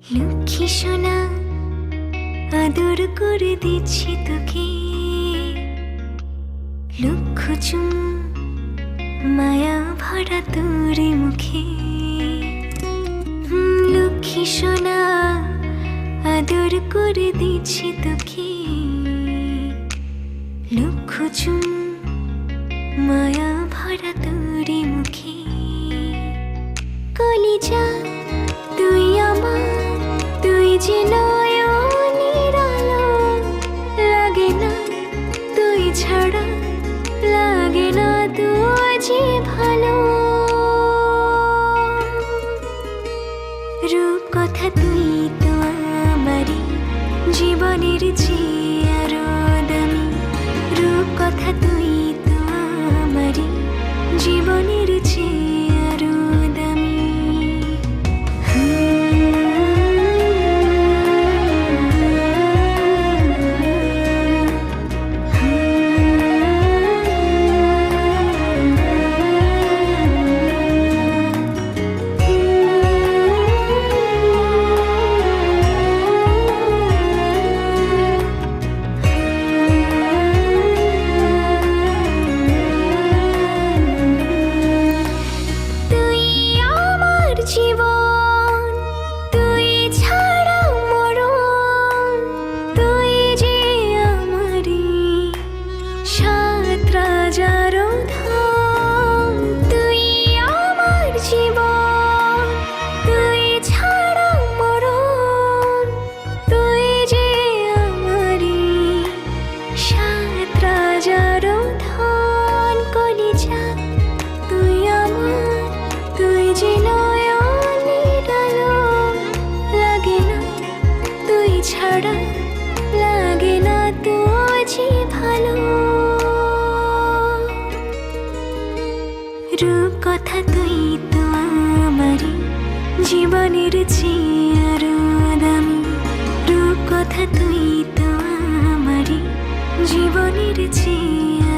লক্ষ্মী সোনা আদর করে দিচ্ছি তোকে, লক্ষ চুম মায়া ভরা তোর মুখে। লক্ষ্মী সোনা আদর করে দিচ্ছি তোকে, লক্ষ চুম মায়া ভরা তোর মুখে। কলিজা তুই আমার, তুই যে নয়নের আলো, লাগে না তুই ছাড়া, লাগে না তুই যে ভালো। রূপ কথা তুই তো আমারই জীবনের চেয়ে আরো দামি, রূপ কথা তুই তো আমারই জীবনের চেয়ে আরো দামি। জীবন তুই ছাড়া মরণ, তুই যে আমারি সাত রাজার ধন। তুই আমার জীবন তুই ছাড়া মরণ, তুই যে আমারি সাত রাজার ধন। কলিজা তুই আমার, তুই যে ছাড়া, লাগে না তুই যে ভালো। রূপ কথা তুই তো আমারই জীবনের চেয়ে আরো দামি, রূপ কথা তুই তো আমারই জীবনের চেয়ে